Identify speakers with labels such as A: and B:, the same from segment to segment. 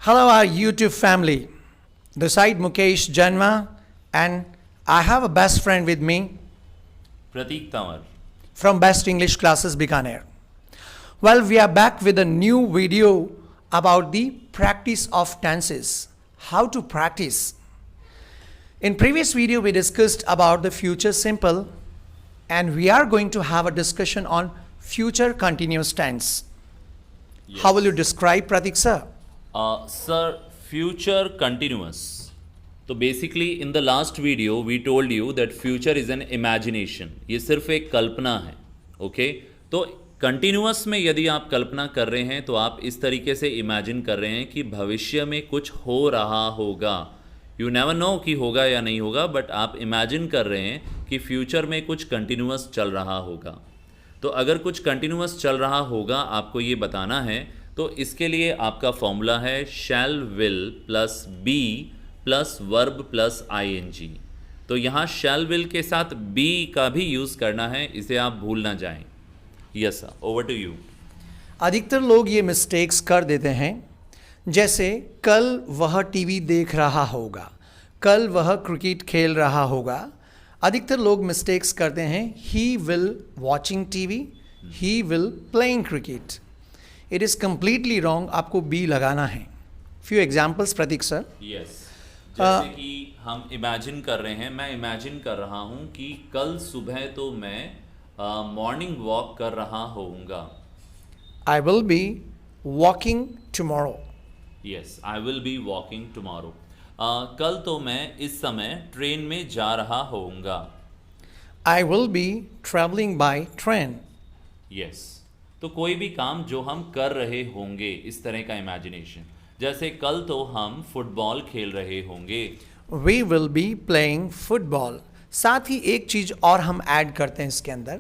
A: Hello, our YouTube family. This side Mukesh, Janwa, and I have a best friend with me
B: Prateek
A: from Best English Classes Bikaner. Well, we are back with a new video about the practice of tenses. How to practice. In previous video, we discussed about the future simple, and we are going to have a discussion on future continuous tense.
B: Yes.
A: How will you describe, Prateek sir?
B: Sir, future continuous. तो basically in the last video we told you that future is an imagination. ये सिर्फ एक कल्पना है. Okay तो continuous में यदि आप कल्पना कर रहे हैं तो आप इस तरीके से इमेजिन कर रहे हैं कि भविष्य में कुछ हो रहा होगा. यू नेवर नो कि होगा या नहीं होगा, बट आप इमेजिन कर रहे हैं कि फ्यूचर में कुछ कंटिन्यूअस चल रहा होगा. तो अगर कुछ कंटिन्यूअस चल रहा होगा आपको ये बताना है, तो इसके लिए आपका फॉर्मूला है shall will plus be plus verb plus ING. तो यहाँ शैल विल के साथ बी का भी यूज़ करना है, इसे आप भूल ना जाएं. Yes sir, over to you.
A: अधिकतर लोग ये मिस्टेक्स कर देते हैं, जैसे कल वह टीवी देख रहा होगा, कल वह क्रिकेट खेल रहा होगा. अधिकतर लोग मिस्टेक्स करते हैं. He will watching TV, he will playing cricket. It is completely wrong. आपको बी लगाना है. फ्यू एग्जाम्पल्स प्रतीक सर.
B: यस, जैसे कि हम इमेजिन कर रहे हैं, मैं इमेजिन कर रहा हूँ कि कल सुबह तो मैं मॉर्निंग वॉक कर रहा होऊंगा.
A: I will be walking tomorrow.
B: Yes, I will be walking tomorrow. कल तो मैं इस समय ट्रेन में जा रहा होऊंगा.
A: I will be travelling by train.
B: Yes, तो कोई भी काम जो हम कर रहे होंगे, इस तरह का इमेजिनेशन. जैसे कल तो हम फुटबॉल खेल रहे होंगे.
A: We will be playing football. साथ ही एक चीज़ और हम ऐड करते हैं इसके अंदर.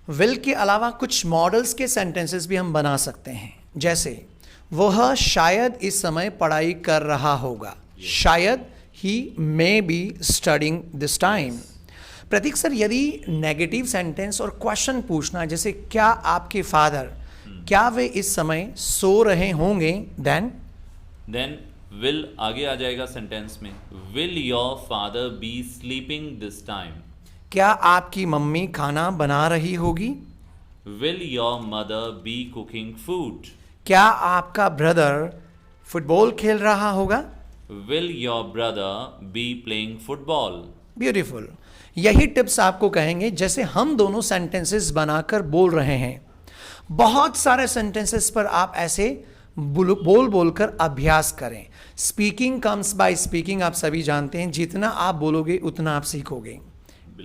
A: विल के अलावा कुछ मॉडल्स के सेंटेंसेस भी हम बना सकते हैं. जैसे वह शायद इस समय पढ़ाई कर रहा होगा. शायद ही may be studying this time. Prateek sir, यदि नेगेटिव सेंटेंस और क्वेश्चन पूछना, जैसे क्या आपके फादर, क्या वे इस समय सो रहे होंगे, देन
B: विल आगे आ जाएगा सेंटेंस में. Will your father be sleeping this time.
A: क्या आपकी मम्मी खाना बना रही होगी.
B: Will your mother be cooking food.
A: क्या आपका ब्रदर फुटबॉल खेल रहा होगा.
B: Will your brother be playing football.
A: Beautiful. यही टिप्स आपको कहेंगे जैसे हम दोनों सेंटेंसेस बनाकर बोल रहे हैं. बहुत सारे सेंटेंसेस पर आप ऐसे बोलकर अभ्यास करें. Speaking comes by speaking. आप सभी जानते हैं, जितना आप बोलोगे उतना आप सीखोगे.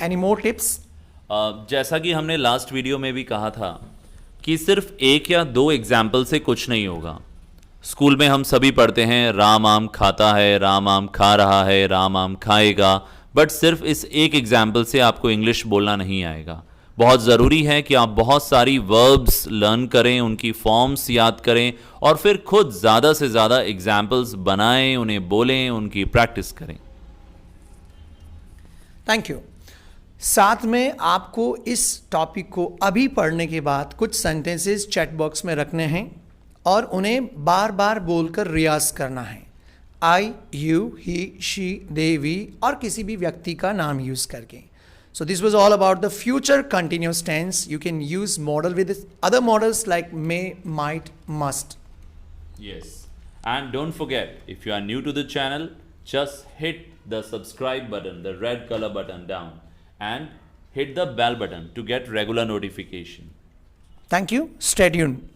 A: Any more tips?
B: जैसा कि हमने लास्ट वीडियो में भी कहा था कि सिर्फ एक या दो एग्जाम्पल से कुछ नहीं होगा. स्कूल में हम सभी पढ़ते हैं राम आम खाता है, राम आम खा रहा है, राम आम खाएगा. बट सिर्फ इस एक एग्जाम्पल से आपको इंग्लिश बोलना नहीं आएगा. बहुत ज़रूरी है कि आप बहुत सारी वर्ब्स लर्न करें, उनकी फॉर्म्स याद करें और फिर खुद ज़्यादा से ज़्यादा एग्जाम्पल्स बनाएं, उन्हें बोलें, उनकी प्रैक्टिस करें.
A: Thank you. साथ में आपको इस टॉपिक को अभी पढ़ने के बाद कुछ सेंटेंसेस चैट बॉक्स में रखने हैं और उन्हें बार बार बोलकर रियाज करना है. I, you, he, she, they, we और किसी भी व्यक्ति का नाम यूज करके. So this was all about the future continuous tense. You can use model with other models like may, might, must.
B: Yes. And don't forget, if you are new to the channel, just hit the subscribe button, the red color button down, and hit the bell button to get regular notification.
A: Thank you. Stay tuned.